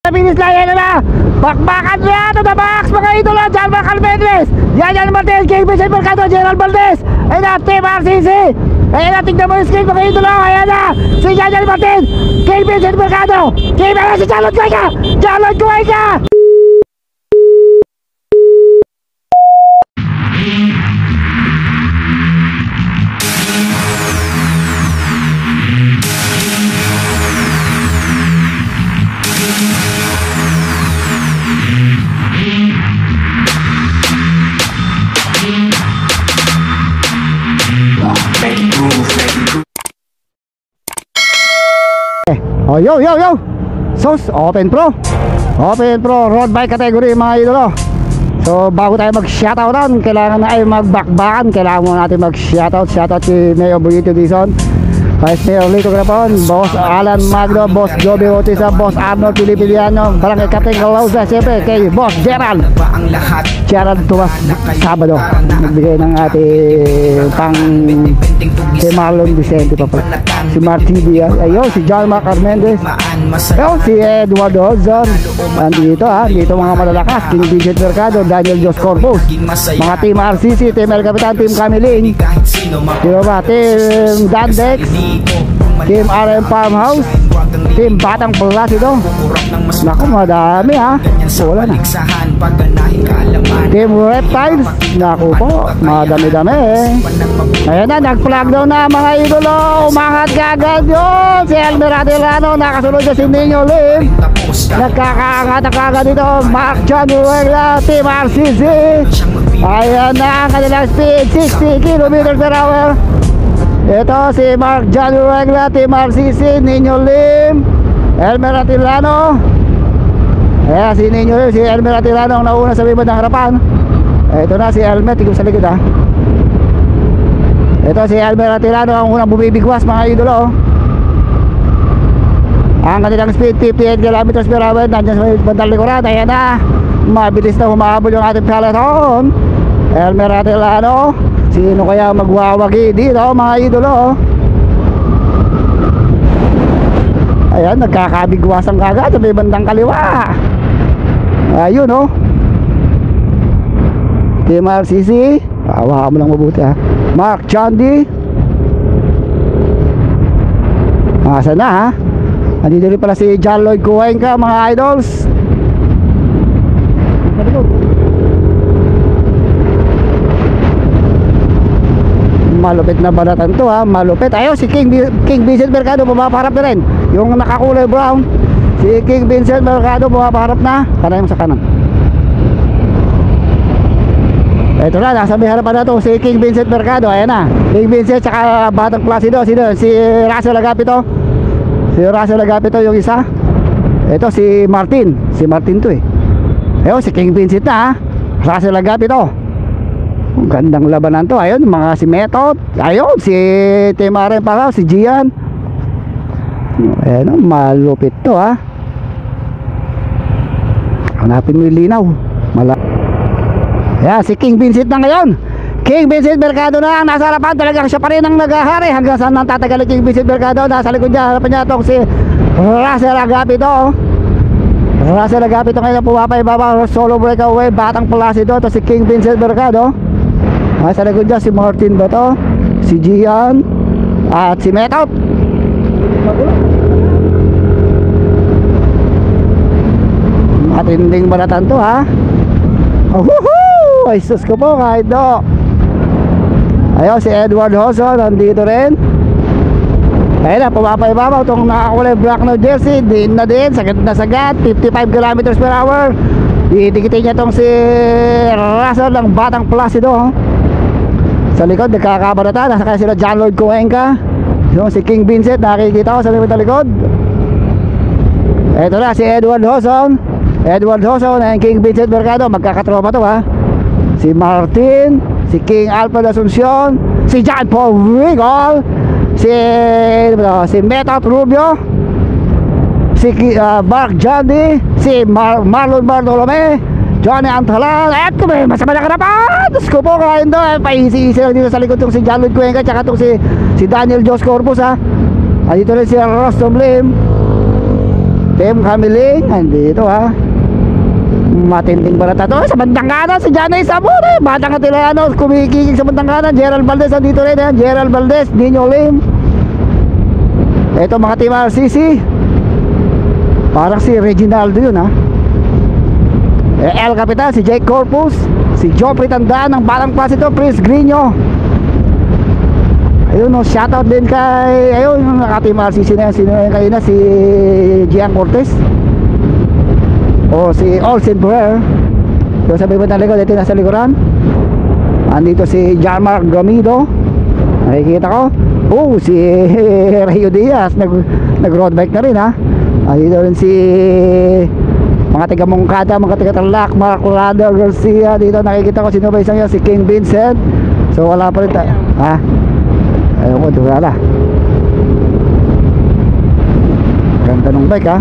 Bilis lang yan na. Bakbakan na to the box mga idolo. John Calvendres, Yan Martinez, King Vincent Mercado, Gerald Valdez. Ayun na, Team RCC. Ayun na, tignan mo yung screen mga idolo. Ayan na, si Yan Martin, King Vincent Mercado, King Vincent, si Jalod Cuenca, Jalod Cuenca. Oh, yo. Sos, Open Pro road bike category mga idolo. So bago tayo mag-shoutout doon, kailangan na ay magbakbakan. Kailangan muna natin mag-shoutout si Mayor Burrito Dizon, Vice Mayor Lito Grapon, Boss Alan Magno, Boss Joby Bautista, Boss Arnold Filipiliano, Barangay Captain Galauza, siyempre kay Boss Gerald Tomas Sabado, nagbigay ng ating pang si Marlon Vicente pa pala, si Martin Diaz, ayun, si John Mark Armendez, ayun, si Edward Hozon, dito mga malalakas, King Vincent Mercado, Daniel Jos Corpus, mga Team RCC, Team El Capitan, Team Camiling, sino ba, Team Dandex, Team RM Farmhouse, Team Batang Placido, naku madami ha, wala na, Team Reptiles, naku po, madami-dami ayan na, nag-flag down na mga idolo, umangat kagad yun, si Elmer Adelano, nakasunod na si Nino Lim, nagkakaangat na kagad dito, Mark John Ruela, Team RCC, ayan na ang kanilang speed, 60 km per hour. Ito si Mark John Ruela, Team RCC, Nino Lim, Elmer Atilano. Ayan si Nino Lim, si Elmer Atilano ang nauna sa bibad ng harapan. Ito na si Elmer, tigong sa likod ha. Ito si Elmer Atilano ang unang bumibigwas mga idolo. Ang kanilang speed 58 km per hour, nandiyan sa bandang likuran. Ayan na, mabilis na humahabol yung ating peloton. Elmer Atilano, sino kaya magwawagi dito mga idolo? Ayan, nagkakabigwasan kagad sa may bandang kaliwa. Ayun oh, Team RCC, hawakan mo lang mabuti ha. Mark Chandy, asa na ha. Andito rin pala si John Lloyd Cuenca mga idols. Malupit na balatan to ha, malupit. Ayun si King Vincent Mercado bumaparap na rin, yung nakakulay brown. Si King Vincent Mercado bumaparap na, panay mo sa kanan. Ito na, nasa may harapan na to si King Vincent Mercado. Ayan na, King Vincent tsaka Batang Placido. Sino? Si Russell Agapito. Si Russell Agapito yung isa. Ito si Martin to eh. Ayun si King Vincent na ha, Russell Agapito. Gandang labanan to. Ayun mga si Method, ayun si Team RM pa, si Gian. Ayun, malupit to ha. Hanapin mo yung linaw. Ayan, si King Vincent na ngayon. King Vincent Mercado na ang nasa harapan. Talagang siya pa rin ang nag-ahari. Hanggang saan nang tatagal King Vincent Mercado. Nasa likod niya, harapan niya itong si Russell Agapito. Russell Agapito ngayon pumapay baba, solo breakaway, Batang Placido. Ito si King Vincent Mercado. Nasa likod niya si Martin Bato, si Gian, at si Method. Matinding balatan to ha. Ay sus ko po kahit do. Ayun si Edward Hozon nandito rin. Ayun na, pumapaibabaw itong nakakulay black na jersey. Din na din, sagad na sagad, 55 km per hour. Didikitin niya itong si Russell ng Batang Placido. Sa likod nagkakabarata, nasa kaya sila John Lloyd Cuenca. Yung si King Vincent nakikita ko sa likod. Ito na si Edward Hozon and King Vincent Mercado. Magkakatropa to ha. Si Martin, si King Alfred Asuncion, si John Paul Rigol, si Method Rubio, si Mark Johnny, si Marlon Bartolome, Johnny Antalan. At may masama na karapan. Diyos ko po kain doon. Paisi-isi lang dito sa likod itong si John Lloyd Cuenca, tsaka itong si Daniel Jos Corpus ha. Dito rin si Rostom Lim. Team Kamiling, andito ha. Matinding balata to. Sa bandang kanan, si Janay Sabore. Batang Atilano, kumikikig sa bandang kanan. Gerald Valdez, andito rin yan. Gerald Valdez, Nino Lim. Ito mga Team RCC. Parang si Reginaldo yun ha. El Capitan, si Jake Corpus. Si Joe Pritandaan ng Batang Klase to, Prince Grino. Ayun o, shoutout din kay, ayun, yung naka-Team RCC na yan. Sino yan kayo na, si Gian Cortez o si Olsen Brewer. So sabi mo ng likod, ito nasa likuran. Andito si John Mark Gamido, nakikita ko. Oh, si Rayo Diaz, nag-road bike na rin ha. Andito rin si mga taga Mongkada, mga taga Tarlac, Mark Rolando Garcia. Dito nakikita ko, sino ba isang yan? Si King Vincent. So wala pa rin ha. Ayun ko, wala. Ganda ng bike ha.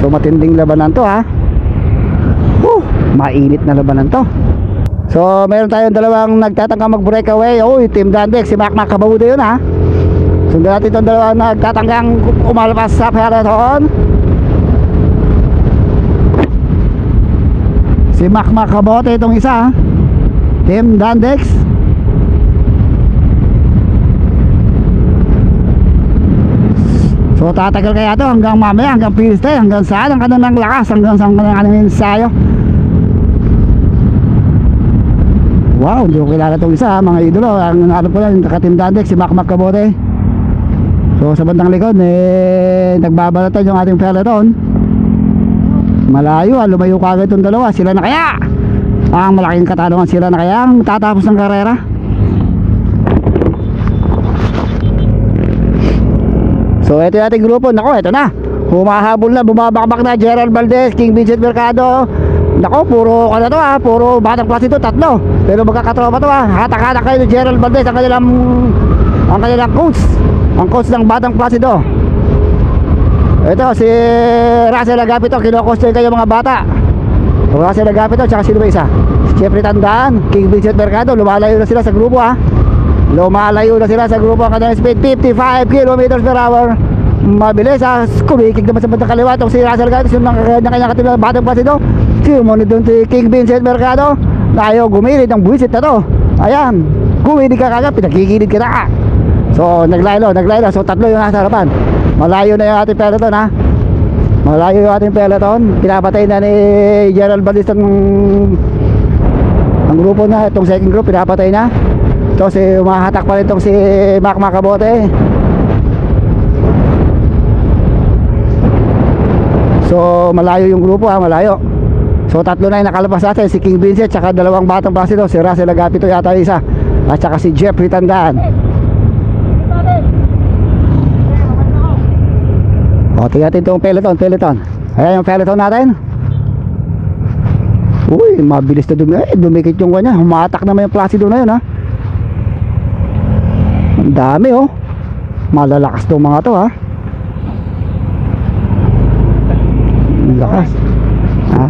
So matinding labanan to ha. Mainit na labanan to. So meron tayong dalawang nagtatangka mag breakaway. Team Dandex, si Mac Macabaudo yun ha. Sundan natin itong dalawang nagtatangkang umalpas sa peloton. Si Mac Macabote itong isa ha. Team Dandex. So tatagal kaya to hanggang mamaya, hanggang finish tayo, hanggang saan ang kanilang lakas, hanggang saan ang kanilang ensayo. Wow, hindi ko kilala itong isa mga idolo. Ang nahanap ko lang, naka-Team Dandex, si Mac Macabote. So sa bandang likod nagbabalatan yung ating peloton. Malayo lumayo kagad itong dalawa. Sila na kaya ang malaking katanungan, sila na kaya ang tatapos ng karera. So ito yung ating grupo. Nako, ito na, humahabol na, bumabakbak na. Gerald Valdez, King Vincent Mercado. Nako, puro ano to ha, puro Batang Klase to, tatlo. Pero magkakatropa to ha. Hatak-hatak kayo ni Gerald Valdez, ang kanilang coach. Ang coach ng Batang Klase to. Ito si Russell Agapito, kino-coach din kayo mga bata. Russell Agapito, tsaka sino ba isa? Si Jeffrey Tandaan, King Vincent Mercado. Lumalayo na sila sa grupo ha. Lumalayo na sila sa grupo. Ang kanilang speed 55 km per hour. Mabilis ha. Kumikig naman sa bandang kaliwa itong si Russell Agapito, yung kanyang katilang Batang Klase to. Sumunod doon si King Vincent Mercado. Tayo gumilid ng buwisit na to. Ayan, gumilid ka kagad, pinagkikilid ka na. So naglaylo. So tatlo yung nasa harapan. Malayo na yung ating peloton ha. Malayo yung ating peloton. Pinapatay na ni Gerald Valdez ang grupo na. Itong second group pinapatay na. Ito si umahatak pa rin itong si Mac Macabote. So malayo yung grupo ha, malayo. So tatlo na yung nakalabas natin, si King Vincent, tsaka dalawang Batang Klase to, si Russell Agapito yata isa, at tsaka si Jeffrey Tandaan. O tingnan natin itong peloton. Ayan yung peloton natin. Uy, mabilis na dumikit yung kanya. Humatak naman yung Placido na yun ha. Ang dami oh. Malalakas itong mga to ha. Lakas ha.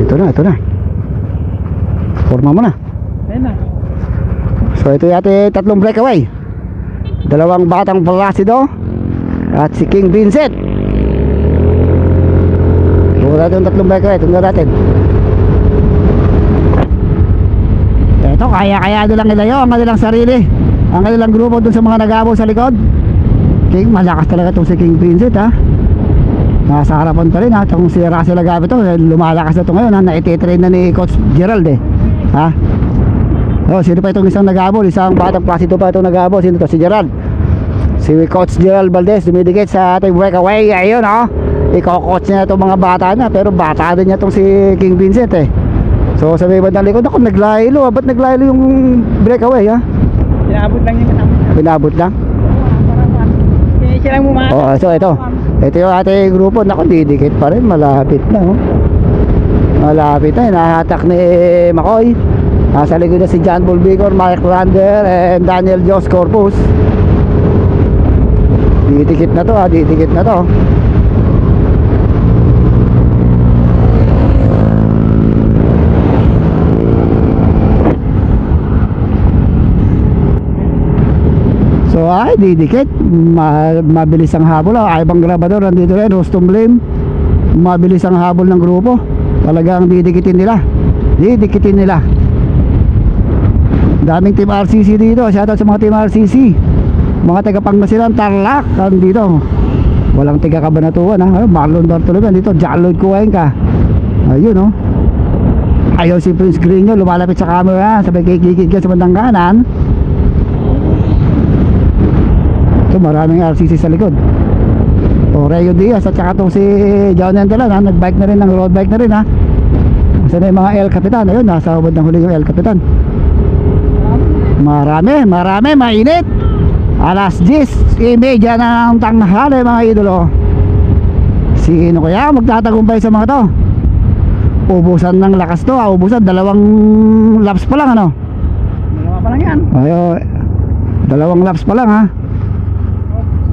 Ito na. Forma mo na. Ayan na. So ito yate tatlong breakaway. Dalawang Batang Placido at si King Vincent. Ito natin yung tatlong breakaway. Tingnan natin. Ito kaya nilang ilayo ang kanilang sarili, ang kanilang grupo dun sa mga nag-aabol sa likod. King, malakas talaga itong si King Vincent ha. Nasa harapan pa rin ha. Itong si Russell Agapito, lumalakas na ito ngayon ha. Naititrain na ni Coach Gerald ha. Sino pa itong isang nag-aabol? Isang Batang Placido pa itong nag-aabol. Sino ito? Si Gerald. Si Coach Gerald Valdez dumidikit sa ating breakaway. Ayun Iko-coach niya itong mga bata na. Pero bata din niya itong si King Vincent So sa may bandang likod, ako naglaylo ba't naglaylo yung breakaway ha? Pinabot lang yung kasama. Pinabot lang? Siya lang bumata. So ito yung ating grupo. Naku, didikit pa rin. Malapit na Malapit na. Nahatak ni Makoy. Nasa likod na si John Paul Bicor, Mike Lander, and Daniel Jos Corpus. Didikit na to didikit na to. So ay didikit, mabilis ang habol. Ay bang grabador nandito rin, Rostom Lim. Mabilis ang habol ng grupo. Talagang didikitin nila. Daming team RCC dito. Shoutout sa mga team RCC. Mga taga Pangasinan, Tarlac dito. Walang taga Cabanatuan ha. Marlon Bartolome dito, John Lloyd Cuenca. Ayun oh. Ayaw si Prince Grino lumalapit sa camera, sabay kikikid ka sa bandang kanan. Ito maraming RCC sa likod. O Rayo Diaz at saka itong si John Entelan ha, nagbike na rin, ng road bike na rin ha. Saan na yung mga El Capitan? Ayun, nasa ubod ng huli yung El Capitan. Marami, mainit. Alas 10:30 na ng tanghali mga idolo. Sino kaya magtatagumpay sa mga to? Ubusan ng lakas to, ubusan, 2 laps pa lang ano? 2 pa lang yan. Ayo, 2 laps pa lang ha.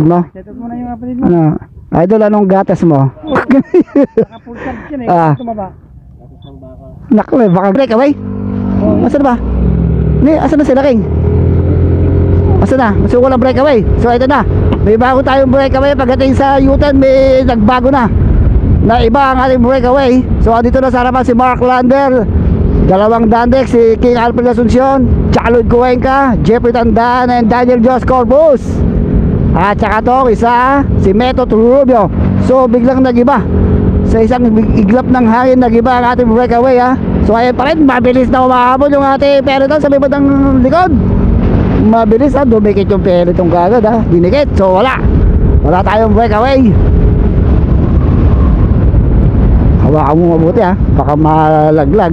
No? Set up mo na yung kapatid mo. Ano? Idol, anong gatas mo? Naka full charge yan eh. Tumaba. Nakle, baka break away. Asan ba? Asan na sila King? Asan na? So walang breakaway. So ito na, may bago tayong breakaway. Pagdating sa U-turn may nagbago na iba ang ating breakaway. So dito na sa harapan si Mark Lander, 2 Dandex, si King Alfred Asuncion, Chalud Cuenca, Jeffrey Tandan, and Daniel Jos Corbus. At saka to isa si Meto Rubio. So biglang nagiba, sa isang iglap ng hangin nagiba ang ating breakaway ha. So ayan pa rin, mabilis na umahabol yung ating peloton sa may bandang likod. Mabilis ha, dumikit yung peloton kagad ha, dinikit. So wala tayong breakaway. Hawakan mo mabuti ha, baka malaglag.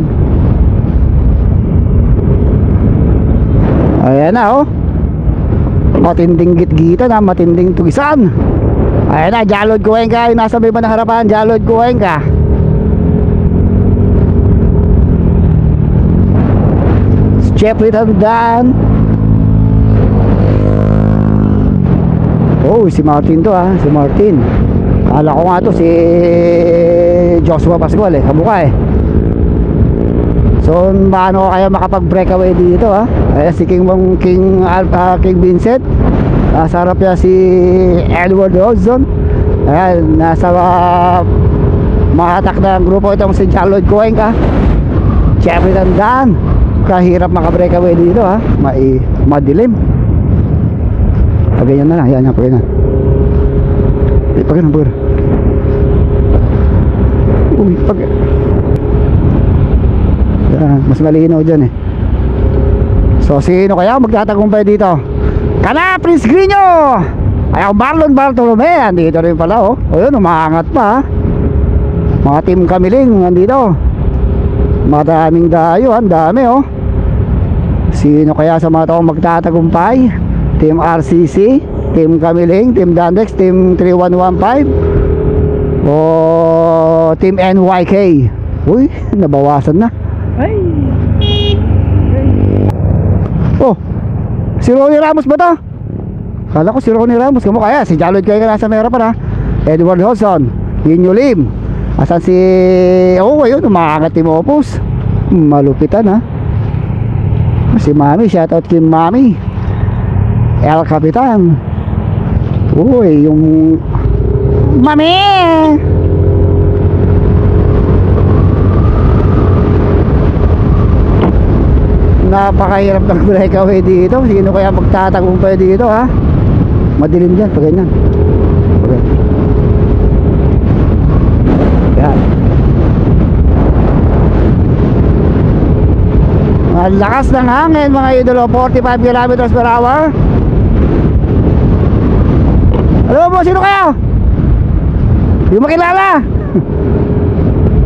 Ayan na oh, matinding gitgitan ha, matinding tugisan. Ayan na, Jalod Cuenca yung nasa may bandang harapan. Jalod Cuenca. Jeffrey Tandan. Oh, si Martin to ha, si Martin. Kala ko nga to si Joshua Pascual kamukha So paano kaya makapag breakaway dito ha? Ayan si King Vincent. Nasa harap niya si Edward Rosen. Ayan, nasa mga atak ng grupo itong si John Lloyd Cuenca, Jeffrey Tandan. Kahirap maka-breakaway dito ha, madilim. Paganyan na lang, yan, paganyan. Paganyan. Uy, yan, mas malinaw dyan So sino kaya magtatagumpay dito? Kana Prince Grino! Ayaw Marlon Bartolome, andito rin pala oh. O yun, umaangat pa ha. Mga team Kamiling andito. Maraming dayo, ang dami oh. Sino kaya sa mga taong magtatagumpay? Team RCC, Team Kamiling, Team Dandex, Team 3115 o Team NYK? Uy, nabawasan na. Ay! Oh, si Ronnie Ramos ba to? Kala ko si Ronnie Ramos. Kamu kaya, si Jalod kayo nasa mera pa na. Edward Hodson, Yinyo Lim. Asan si... Oh, ayun, umaangat yung Opus. Malupitan ha. Si Mami, shoutout kay Mami El Capitan. Uy, yung Mami! Napakahirap ng breakaway dito. Sino kaya magtatagumpay dito ha? Madilim dyan, pag ganyan. Yan. Ang lakas ng hangin mga idolo, 45 kilometers per hour. Alam mo, sino kaya? Hindi makilala.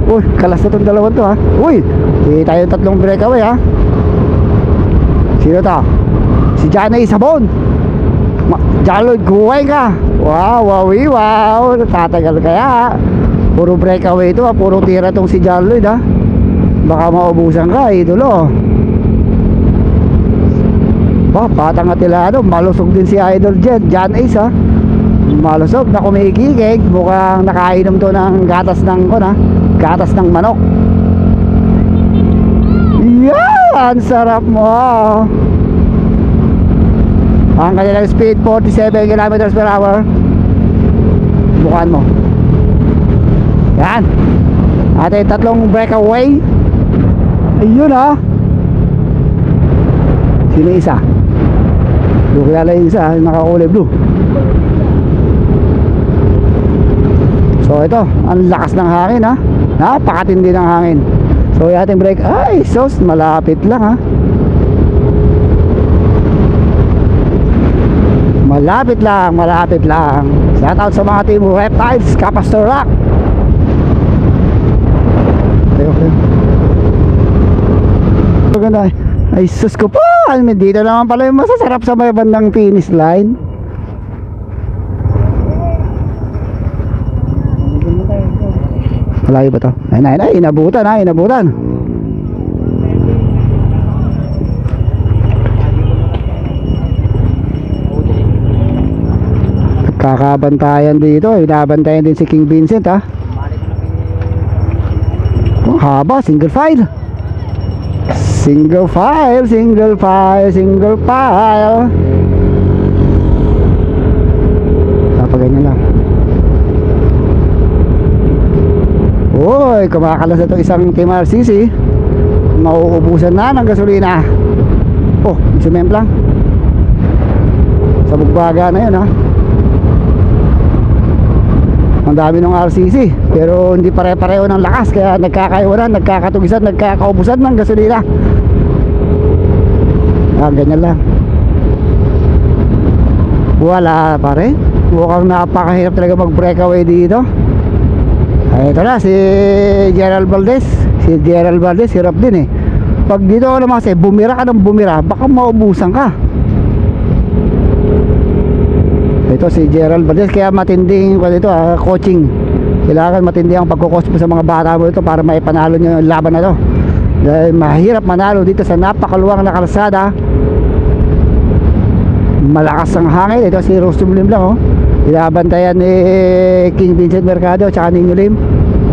Uy, kalas na itong dalawang to ha. Uy, hindi tayo 3 breakaway ha. Sino to? Si Janay Sabon, Jalod Cuenca. Wow. Tatagal kaya. Puro breakaway ito ha, puro tira itong si Jalod ha. Baka maubusan ka idolo. Patang atilado, malusog din si Idol Jan Ace ha. Malusog na kumikikig. Mukhang nakainom to ng gatas ng manok. Yan, sarap mo. Ang kanilang speed 47 kilometers per hour. Bukan mo. Yan. Ating tatlong breakaway. Ayun ha. Sino isa? Blue kaya lang yung isa, nakakulay blue. So ito, ang lakas ng hangin ha. Napakatindi ng hangin. So yung ating brake, ay sos, malapit lang ha. Malapit lang, malapit lang. Shout out sa mga team Reptiles, Capaster Rock. Okay. Maganda. Ay sus ko po. Dito naman pala yung masasarap sa may bandang finish line. Malayo ba to? Ay, inabutan ha, inabutan. Kakabantayan dito, inabantayan din si King Vincent ha. Oh, haba, single file. Single file, single file, single file. Ganyan lang. Uy, kumakalas na itong isang Team RCC. Mauubusan na ng gasolina. Oh, cement lang. Sa bugbaga na yun ha. Ang dami ng RCC, pero hindi pare-pareho ng lakas. Kaya nagkakaiwanan, nagkakatugisan, nagkakaubusan ng gasolina. Ganyan lang. Wala pare. Mukhang napakahirap talaga mag breakaway dito. Ay, ito na si Gerald Valdez. Si Gerald Valdez hirap din eh. Pag dito ako naman kasi bumira ka ng bumira, baka maubusan ka. Ito si Gerald Valdez. Kaya matinding coaching. Kailangan matindi ang pagkukoach mo sa mga bata mo ito para maipanalo nyo yung laban na to. Dahil mahirap manalo dito sa napakaluwang na kalsada. Malakas ang hangin. Ito si Rostum Lim lang oh. Binabantayan ni King Vincent Mercado tsaka Nino Lim.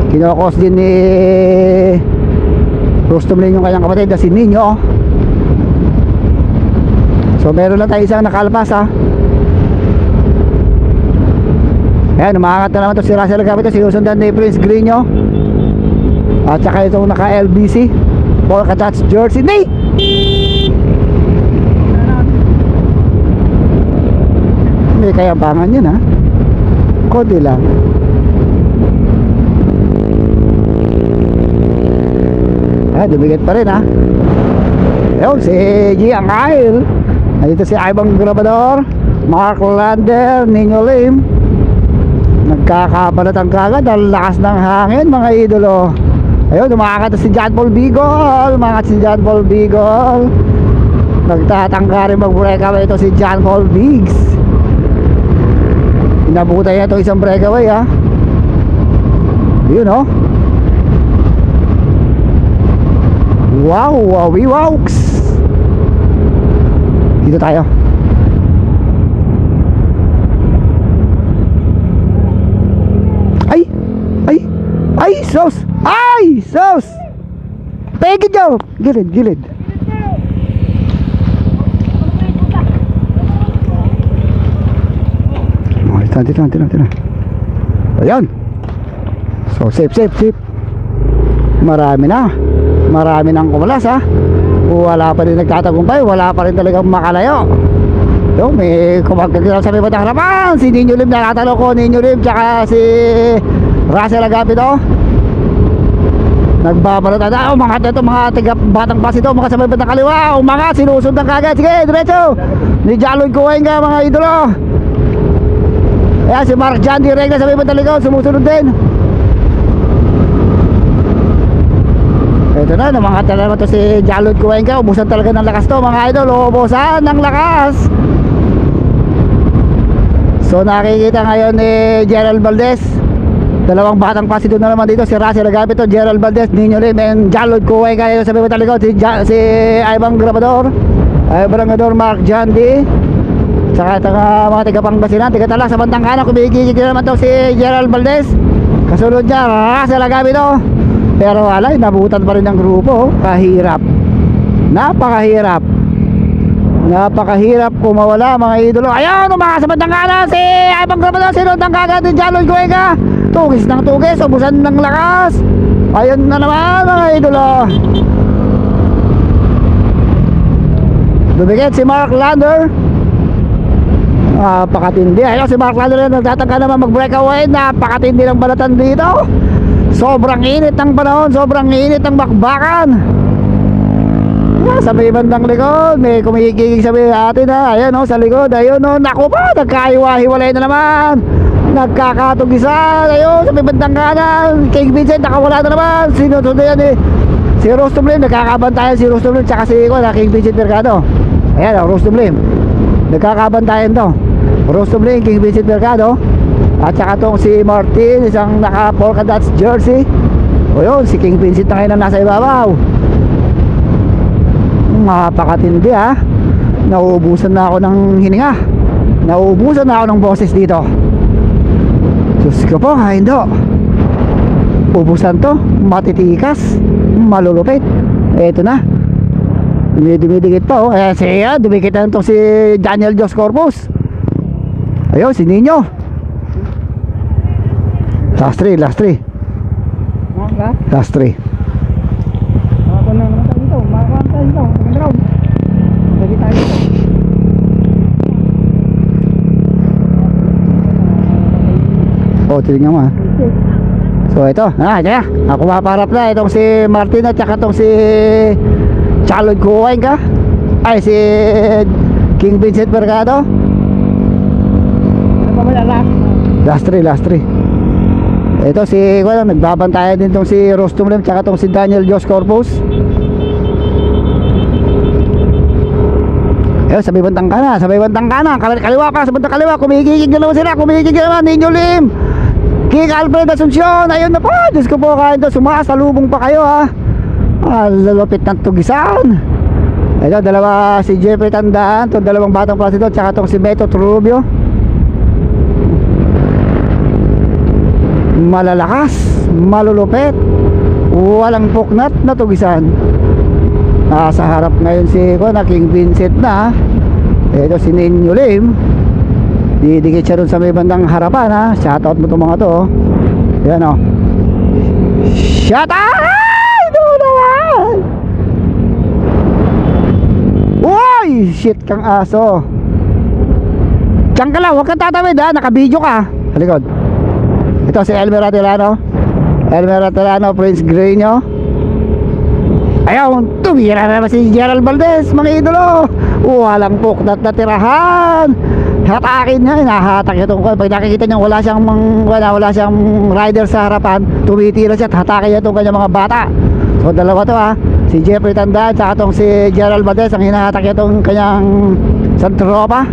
Kinokos din ni Rostum Lim yung kanyang kapatid na si Nino. So meron lang tayo isang nakalpas ha. Ayan, umaangat na naman to si Russell Gavito. Sinusundan ni Prince Grino. At saka itong naka LBC Polka Dots jersey. Nay! May kayabangan yun ha. Konti lang. Dumikit pa rin ha. Ayun si Gian Kyle. Nandito si Ibang Grabador, Mark Lander, Nino Lim. Nagkakabalatan kagad. Ang lakas ng hangin mga idolo. Ayun, umakakata si John Paul Bigol. Umakakata si John Paul Bigol. Nagtatangka rin mag-breakaway ito si John Paul Biggs. Inabutan niya ito isang breakaway ha. Yun oh. Wow, wowie wowks. Dito tayo. Ay sos. Ay sos. Pegi daw. Gilid. Dito. Ayan. So safe. Marami nang kumulas ha. Wala pa rin nagtatagumpay. Wala pa rin talagang makalayo. So may kumagkakita sa may batang harapan. Si Nino Lim nakatalo ko. Nino Lim tsaka si Russell Agapito. Nagbabalot na. Umangat na ito mga tiga batang bus ito. Mga sa may batang kaliwa. Umangat. Sinusundan kagad. Sige diretso. Ni Jaloy Kuwenga mga idolo. Ayan si Mark John direct na sa may batang ligaw. Sumusunod din. Ito na, namangat na naman ito si Jalod Kuwenka. Ubusan talaga ng lakas to mga idol. Ubusan ng lakas. So nakikita ngayon ni Gerald Valdez. Dalawang batang pasi doon na naman dito. Si Russell Agapito, Gerald Valdez, Nino Lim, and Jalod Kuwenka. Ito sa may bataligaw si Ibang Grabador, Mark John D. Saka ito mga tiga-Pangasinan, tiga-Tala sa bandang kanan. Kumikikik na naman ito si Gerald Valdez. Kasunod niya Russell Agapito. Pero wala, nabutan pa rin ng grupo. Kahirap. Napakahirap. Napakahirap kung mawala mga idolo. Ayun, umakasabad ng kanan si Ivan Grabador, sinunod ng kagad ni Jaloy Cuenca. Tugis ng tugis, ubusan ng lakas. Ayun na naman mga idolo. Dumikit si Mark Lander. Napakatindi. Ayun si Mark Lander na nagtatangka naman mag-breakaway. Napakatindi ng balatan dito. Sobrang init ng panahon, sobrang init ng bakbakan. Sa may bandang likod, may kumikigig sa may atin ha. Ayan o, sa likod, ayun o, naku pa, nagkaiwa-hiwalay na naman. Nagkakatugisan, ayun, sa may bandang kanan. King Vincent, nakawala na naman. Sinusunod yan eh. Si Rostomlim, nagkakabantayan si Rostomlim, tsaka si King Vincent Mercado. Ayan o, Rostomlim. Nagkakabantayan to. Rostomlim, King Vincent Mercado. At saka tong si Martin, isang naka-polka dots jersey. O yun, si King Vincent na ngayon nasa ibabaw. Napakatindi ha. Nauubusan na ako ng hininga. Nauubusan na ako ng boses dito. Diyos ko po, hindi. Ubusan to, matitikas, malulupit. Eto na. Dumidikit pa oh. Ayan siya, dumikit na ito si Daniel Jos Corpus. Ayun, si Nino. Last 3. Mga Last 3. ako na naman tayo dito. Makakuha tayo dito. Maganda raw. Lagi tayo dito. O, tingnan mo ha. So ito, kaya ako maparap na itong si Martin at saka itong si Chalod Cuenca. Ay, si King Vincent Mercado. Ano pa ba yan? Last 3. Ito si, nagbabantayan din itong si Rostomlim at saka itong si Daniel Jos Corpus. Ayun, sa may bandang kanan, kaliwa pa, sa bandang kaliwa, kumikigig na naman, Ninyo Lim, King Alfred Asuncion. Ayun na po, Diyos ko po, kahit sumasalubong pa kayo ha. Lalupit ng tugisan. Ito, dalawa si Jeffrey Tandaan, itong dalawang batang klase doon, tsaka itong si Beto Trubio. Malalakas, malulupit, walang puknat na tugisan. Sa harap ngayon si King Vincent na. Ito si Ninyo Lim. Didikit siya dun sa may bandang harapan ha. Shoutout mo itong mga to oh. Yan oh. Shoutout! Ay! Doon naman! Uy! Shit kang aso. Diyan ka lang, huwag kang tatawid ha. Nakabidyo ka. Halikod. Ito si Elmer Atilano, Prince Greño. Ayaw, tumira na naman si Gerald Valdez, mga idolo. Walang puknat na tirahan. Hatakin niya, hinahatak niya itong, pag nakikita niya wala siyang rider sa harapan, tumitira siya at hatakin niya itong kanyang mga bata. So dalawa to ha, si Jeffrey Tanda at saka itong si Gerald Valdez, ang hinahatak niya itong kanyang santropa.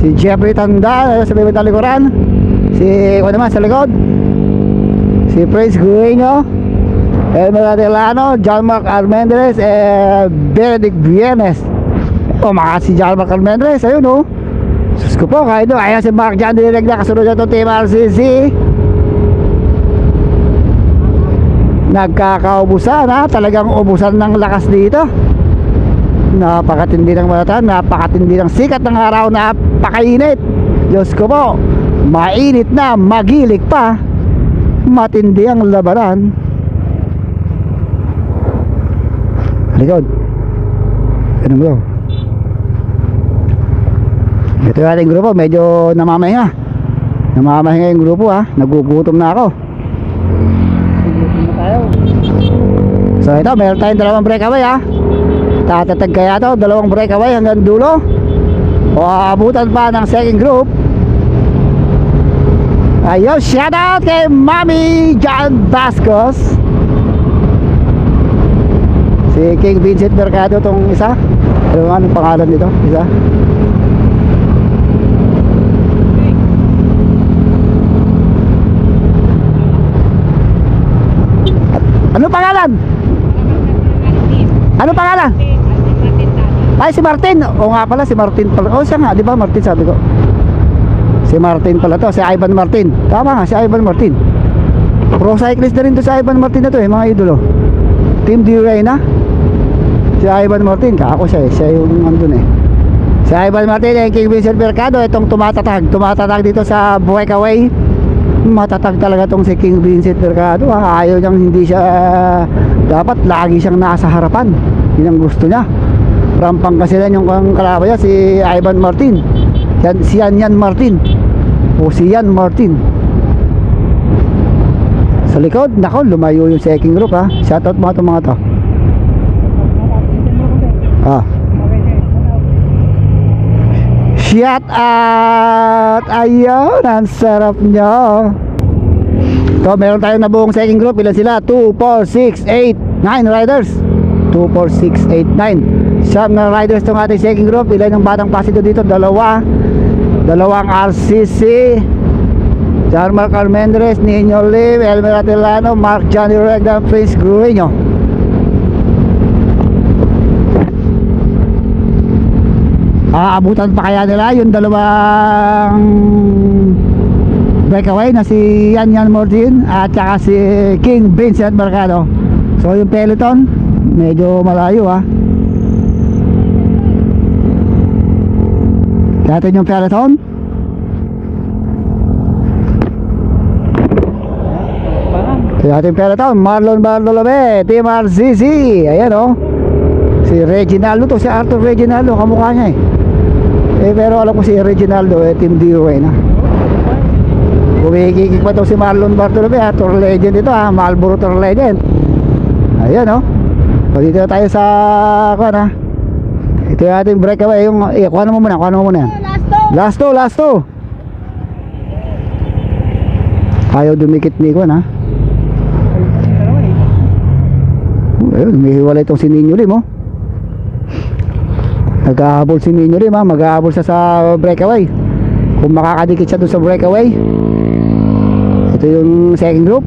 Si Jeffrey Tanda sa may likuran, si naman sa likod, si Prince Greño, Elmer Atilano, John Mark Almendrez, Benedict Vienes. Mga si John Mark Almendrez, ayun o. Sus ko po, kahit o. Ayan si Mark John Dinileg na kasunod na itong Team RCC. Nagkakaubusan ha, talagang ubusan ng lakas dito. Napakatindi ng balatan, napakatindi ng sikat ng araw, napakainit. Diyos ko po, mainit na, magilik pa. Matindi ang labanan. Likod. Ganun bro. Ito yung ating grupo, medyo namamahinga yung grupo ha. Nagugutom na ako. So ito, meron tayong dalawang breakaway ha. Tatatag kaya to, dalawang breakaway hanggang dulo. O aabutan pa ng second group. Ayun, shoutout kay Mami John Vascos. Si King Vincent Mercado tong isa. Anong pangalan nito? Isa. Ano pangalan? Ano pangalan? Ay si Martin. O nga pala si Martin pala. O siya nga, di ba Martin sabi ko. Si Martin pala to, si Ivan Martin. Tama nga, si Ivan Martin. Pro cyclist na rin to si Ivan Martin na to mga idolo. Team D Reyna. Si Ivan Martin, kako siya eh. Siya yung andun eh. Si Ivan Martin and King Vincent Mercado, itong tumatatag dito sa breakaway. Matatag talaga tong si King Vincent Mercado. Ayaw niyang hindi siya, dapat lagi siyang nasa harapan. Yun ang gusto niya. Rampang kasi lang yung kalaban niya, si Ivan Martin. Si Yan Martin. O si Yan Martin. Sa likod, nako, lumayo yung second group ha. Shoutout mga to. Shout out! Ayun, ang sarap nyo. So, meron tayong nabuong second group. Ilan sila? 2, 4, 6, 8, 9 riders. 2, 4, 6, 8, 9. Siyam na riders itong ating second group. Ilan yung batang pasito dito? Dalawang RCC. John Mark Almendres, Nino Lim, Elmer Atilano, Mark Johnny Regda, Prince Grueño. Aabutan pa kaya nila yung dalawang breakaway na si Yan Martin at saka si King Vincent Mercado. So yung peloton medyo malayo ha. Natin yung peloton. Kaya ating peloton, Marlon Bartolome, Team RCC. Ayan o. Si Reginaldo to, si Arthur Reginaldo, kamukha niya pero alam ko si Reginaldo Team D-Way na. Kumikikik pa to si Marlon Bartolome Tour Legend ito Marlboro Tour Legend. Ayan o. So dito tayo sa ito yung ating breakaway. Yung kuha mo muna yan. Last two. Ayaw dumikit ni Kwan ha. Ayun, humihiwalay itong si Nino Lim nag-ahabol si Nino Lim mag-ahabol siya sa breakaway. Kung makakadikit siya doon sa breakaway. Ito yung second group.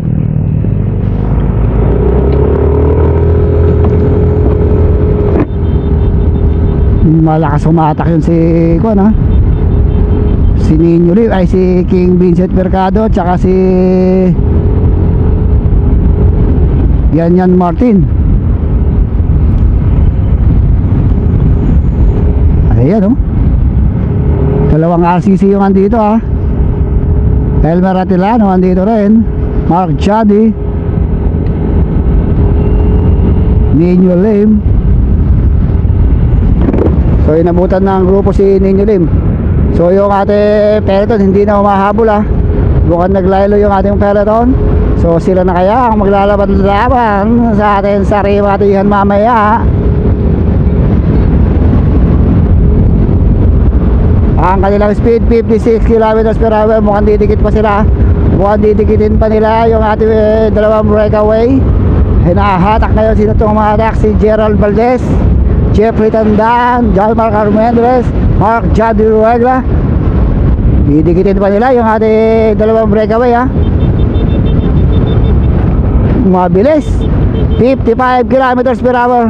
Malakas umatak yun si Kwan si Nino Lim ay si King Vincent Mercado tsaka si Yan Martin. Ayan dalawang RCC yung andito Elmer Atilano andito rin, Mark Chadi, Nino Lim. So inabutan ng grupo si Nino Lim. So yung ating peloton hindi na umahabol bukan naglaylo yung ating peloton. So sila na kaya ang maglalaban-laban sa ating sariwatihan mamaya. Ang kanilang speed 56 km per hour. Mukhang didikit pa sila. Mukhang didikitin pa nila yung ating dalawang breakaway. Hinahatak ngayon sino itong umahatak. Si Gerald Valdez, Jeffrey Tandan, John Mark Armendres, Mark Jadi Ruegla. Didikitin pa nila yung ating dalawang breakaway mabilis 55 km per hour.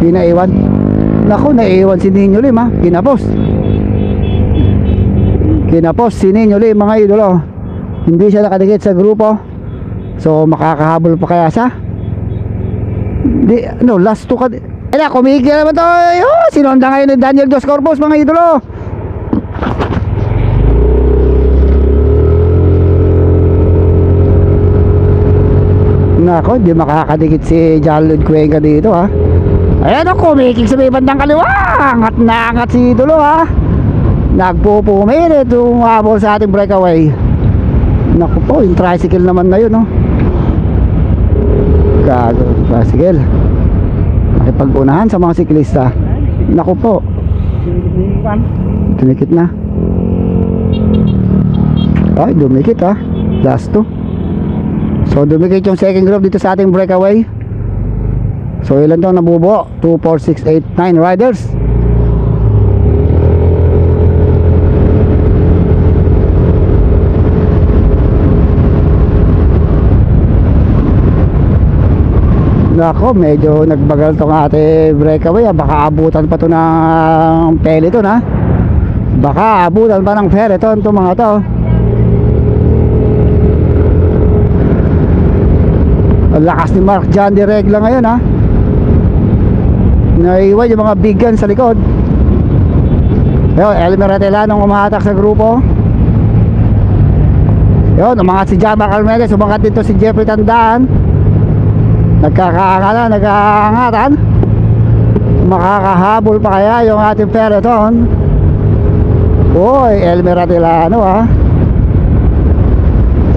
Di naiwan. Naku, naiwan si Nino Lim Kinapos si Nino Lim mga idolo. Hindi siya nakadikit sa grupo. So makakahabol pa kaya siya? Last two kumigil naman to. Sinonda ngayon ni Daniel Dos Corpus mga idolo. Nako, di makakadikit si Jalud Cuenca dito Ayan kumikik sa may bandang kaliwa. Angat na angat si idolo nagpupumilit umabol sa ating breakaway. Naku po, yung tricycle naman na yun gago, tricycle nakipag-unahan sa mga siklista. Naku po, dumikit na. Ay, dumikit last two. So dumikit yung second group dito sa ating breakaway. So ilan daw nabubuo? 2, 4, 6, 8, 9 riders. Nako, medyo nagbagal tong ating breakaway baka abutan pa to ng peloton Baka abutan pa ng peloton to mga to. Ang lakas ni Mark John de regla ngayon ha. Naiwan yung mga big gun sa likod. Ayun, Elmer Atelanong umahatak sa grupo. Yun, umangat si John Mark Armendez. Umangat dito si Jeffrey Tandaan. Nagkakaangatan. Makakahabol pa kaya yung ating peloton. Uy, Elmer Atelano ha.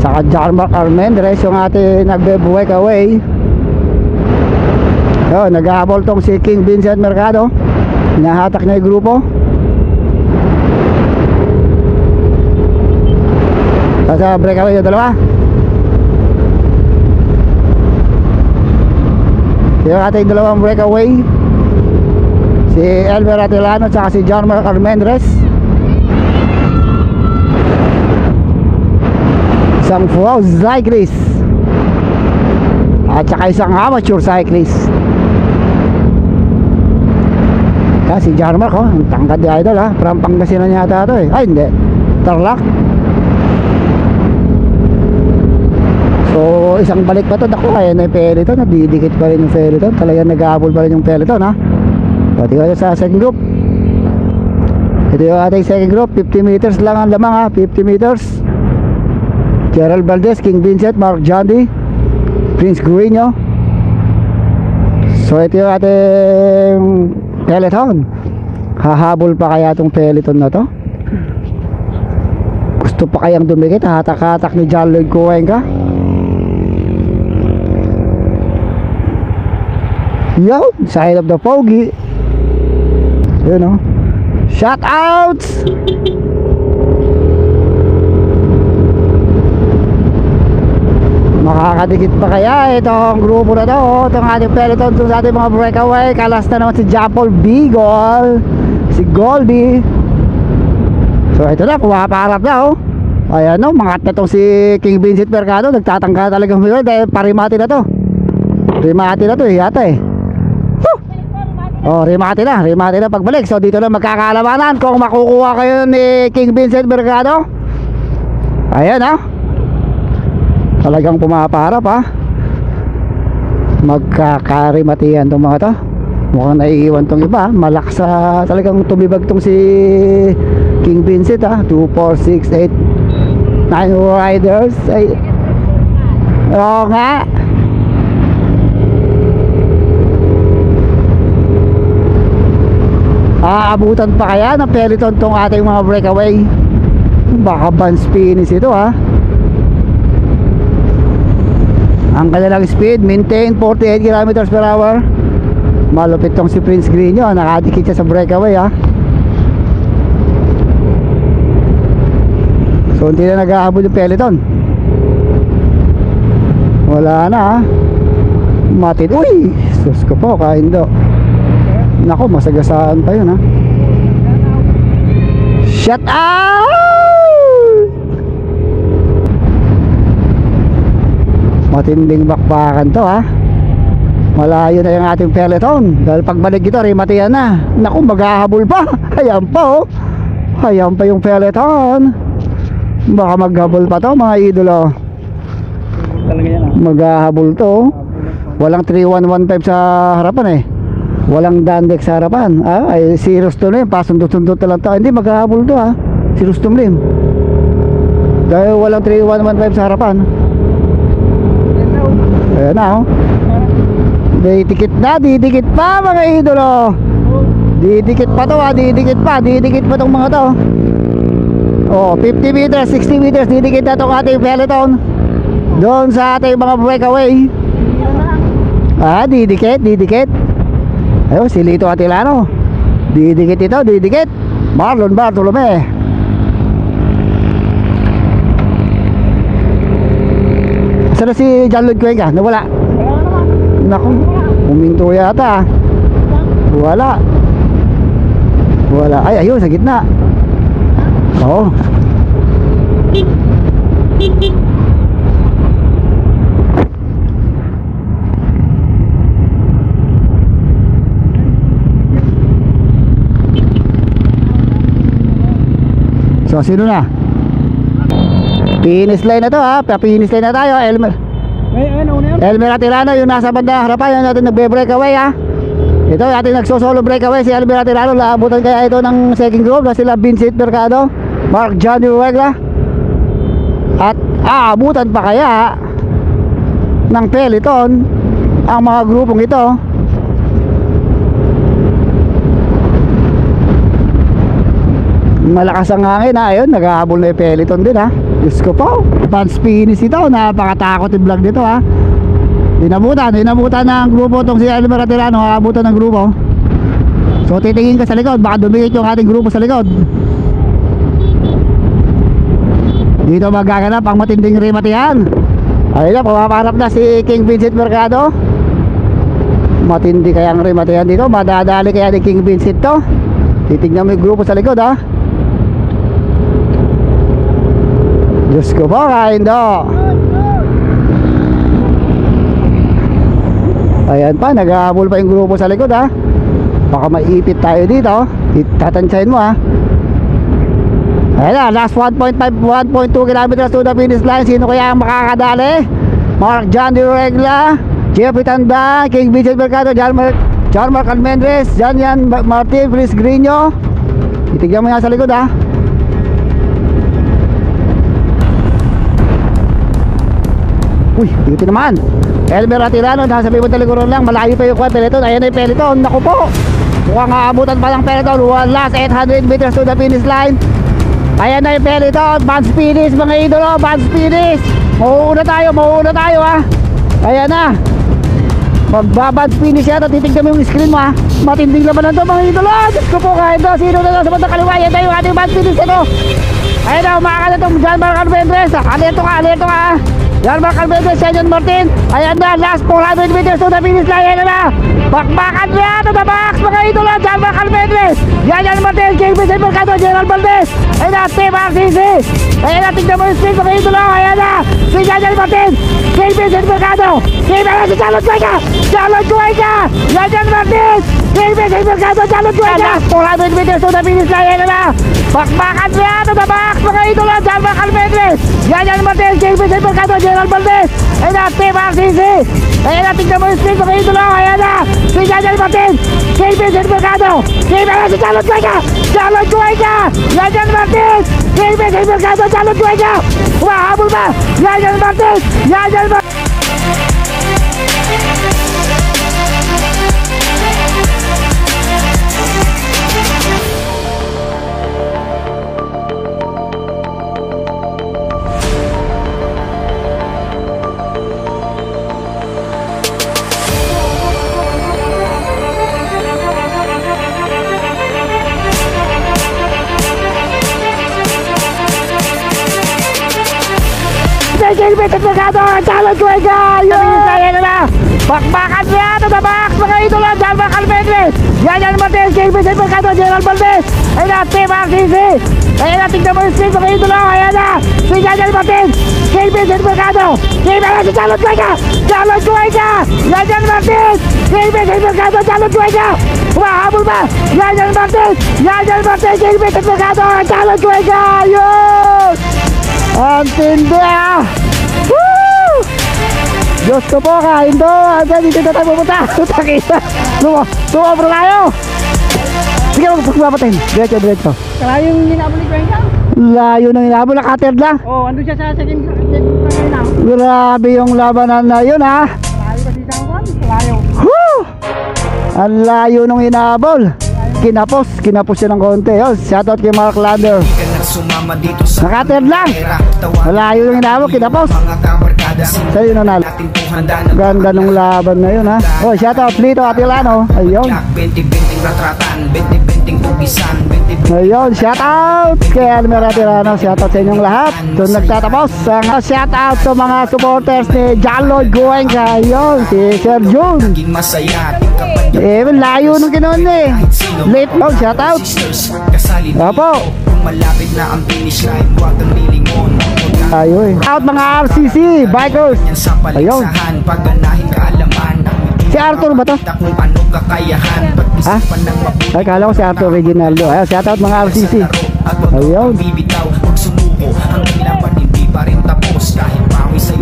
Saka John Mark Armendez yung ating nagbe-break away. Yun, naghahabol tong si King Vincent Mercado. Hinahatak niya yung grupo. Sa breakaway yung dalawa. Yung ating dalawang breakaway, si Elmer Atelano at si John Mark Armendez. Isang pro cyclist at saka isang amateur cyclist. Si John Mark, oh, ang tangkad di idol ha. From Pangasinan yata ito eh. Ay hindi, Tarlac. So isang balik pa ito. Naku, kaya na yung peloton. Nadidikit pa rin yung peloton. Talagang nag-aabol pa rin yung peloton ha. Pati ko sa second group. Ito yung ating second group. 50 meters lang ang lamang ha. 50 meters. Gerald Valdez, King Vincent, Mark Jandy, Prince Guiño. So ito yung ating peloton. Hahabol pa kaya itong peloton na to? Gusto pa kayang dumikit? Hatak-hatak ni John Lloyd Cuenca. Yo, side of the Pogi. Yun o. Shout outs! Makakadikit pa kaya itong grupo na to, itong ating peloton sa ating mga breakaway. Kalas na naman si John Paul Bigol, si Goldie. So ito na, pumaparap na oh. Ayan o, mangat na itong si King Vincent Mercado. Nagtatangka talagang Miguel dahil parimati na to. Rimati na to yata eh. Oh, rimati na pagbalik. So dito na magkakalabanan kung makukuha kayo ni King Vincent Mercado. Ayan ah, talagang pumaparap ha. Magkakarimatihan tong mga to. Mukhang naiiwan tong iba. Malakas sa talagang tumibag tong si King Vincent ha. 2, 4, 6, 8, 9 riders. Ay, oo nga. Aabutan pa kaya ng peloton tong ating mga breakaway? Baka Vance Finis ito ha. Ang kanilang speed maintain 48 km per hour. Malupit tong si Prince Greenyo. Nakadikit siya sa breakaway ha. So hindi na nag-aabot yung peloton. Wala na ha. Matid. Uy, sus ko po, kain do. Nako, masagasaan pa yun ha. Shut out! Matinding bakbakan to ha. Malayo na yung ating peloton. Dahil pagbalik ito, rimatian na. Naku, maghahabol pa. Ayan pa oh. Ayan pa yung peloton. Baka maghabol pa to mga idolo. Maghahabol to. Walang 3115 sa harapan eh. Walang Dandex sa harapan. Ay si Rustom Lim, pasundot-sundot na lang to. Hindi, maghahabol to ha. Si Rustom Lim. Dahil walang 3115 sa harapan. Ayan na oh. Didikit na, didikit pa mga idolo. Didikit pa to ha, didikit pa tong mga to. Oh, 50 meters, 60 meters, didikit na tong ating peloton doon sa ating mga breakaway. Didikit. Ayun, si Lito Atilano. Didikit ito, didikit. Marlon Bartolome. Saan na si John Lloyd Cuenca? Nawala. Naku, huminto yata. Wala. Ay, ayun, sa gitna. Oo. So, sino na? Finish line na to ha. Finish line na tayo, Elmer. Ano na yun? Elmer Atirano, yung nasa banda harapan, yung natin nagbe-breakaway ha. Ito, yung ating nagsosolo breakaway, si Elmer Atirano. Laabutan kaya ito ng second group na sila Vincent Mercado, Mark Johnny Ruegla. At aabutan pa kaya ng peloton ang mga grupong ito. Malakas ang hangin ha. Ayun, nag-ahabol na yung peloton din ha. Diyos ko po, advance finish ito. Napakatakot yung vlog dito ha. Dinabutan ng grupo itong si Elmer Atirano. Aabutan ng grupo. So titingin ka sa likod, baka dumikit yung ating grupo sa likod. Dito magaganap ang matinding rematihan. Ayun na, pumaparap na si King Vincent Mercado. Matindi kayang rematihan dito. Madadali kaya ni King Vincent to. Titignan mo yung grupo sa likod ha. Diyos ko po, Kaindo. Ayan pa, nag-ahabol pa yung grupo sa likod ha. Baka maipit tayo dito. Tatansyahin mo ha. Ayan na, last 1.2 kilometers to the finish line. Sino kaya ang makakadali? Mark Johnny Ruegla, Jeffrey Tanda, King Vincent Mercado, John Mark Almendres, Janyan Martin, Chris Grino. Itigyan mo nga sa likod ha. Uy, dito naman Elmer Atirano, nasa may likuran lang. Malayo pa yung peloton. Ayan na yung peloton. Naku po, mukhang aabutan pa ng peloton. One last 800 meters to the finish line. Ayan na yung peloton. Advance finish mga idolo. Advance finish. Mauuna tayo ha. Ayan na, magbabad finish yata. Titignan mo yung screen mo ha. Matinding laban na ito mga idolo. Diyos ko po, kahit ito. Sino na lang sa bandang kaliwa. Ayan na yung ating advance finish ito. Ayan na, umakakal na itong John Mark Almendres. Alerto ka ha. John Mark Almendres, Janyan Martin. Ayan na, last 400 meters to the finish line. Ayan na, bakbakan niya to the box mga idolo. John Mark Almendres, Janyan Martin, King Vincent Mercado, General Valdez. Ayan na, Team RCC. Ayan na, tignan mo yung speed mga idolo. Ayan na, si Janyan Martin, King Vincent Mercado. Si Charlotte Cuenca, Janyan Martin, King Vincent Mercado, Charlotte Cuenca. Last 400 meters to the finish line. Ayan na, bakbakan niya to the box mga idolo. John Mark Almendres, Janyan Martin, King Vincent Mercado, General Valdez. Ayan na, Team RCC. Ayan na, tignan mo yung speed mga idolo. Ayan na, si Janyan Martin, King Vincent Mercado, si Charlotte Cuenca, Janyan Martin, King Vincent Mercado, Charlotte Cuenca. Humahabol ba? Janyan Martin. King Vincent Mercado, Charlotte Cuenca. Ayan na, bakbakan niya to the box mga idolo. John Mark Almendres, Janyan Martin, King Vincent Mercado, General Valdez. Ayan na, Team RCC. Ayan na, tignan mo yung speed mga idolo. Ayan na, si Janyan Martin, King Vincent Mercado, si Charlotte Cuenca, Janyan Martin, King Vincent Mercado, Charlotte Cuenca. Humahabol ba? Janyan Martin, King Vincent Mercado, Charlotte Cuenca. Yun! Ang tindi ah! Woo! Diyos ko po, Kaindo. Dito na tayo pupunta. Takita. Lumabro tayo. Sige, magpapatin. Diretso. Kaya yung hinabol ni Cuenca? Layo nang hinabol. Nakated na. Oo, andun siya sa second na. Grabe yung labanan na yun ha. Layo kasi sa kwan. Layo. Woo! Ang layo nung hinabol. Kinapos siya ng konti. Shoutout kay Mark Lander. Nakated lang. Malayo yung hinabol. Kinapos. Sa'yo nanalo. Ganda nung laban na yun ha. Oh, shoutout Lito Atilano. Ayun. Ayun, shoutout kay Elmer Atirano. Shoutout sa inyong lahat. So nagtatapos. Shoutout sa mga supporters ni John Lloyd Cuenca. Ayun, si Sir Jun. Layo nung ganoon eh. Late mode, shoutout. Apo. Malapit na ang finish line, huwag kang lilingon. Tayo eh. Out mga RCC, bikers. Ayun. Si Arthur ba to? Ha? Ay, kala ko si Arthur Reginaldo. Ayun, shout out mga RCC. Ayun.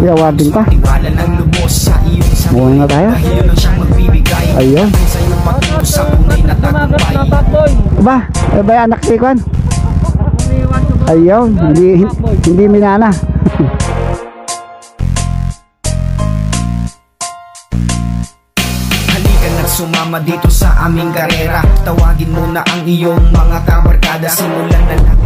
May awarding pa. Tiwala ng lubos sa iyong sarili. Muna na tayo. Dahil yun ang siyang magbibigay. Ayun. Sa'yo patungo sa tunay na tagumpay. Ba? Ba anak si Kwan? Ayun. Hindi minana. Halika na't sumama dito sa aming karera. Tawagin mo na ang iyong mga kabarkada. Simulan na lang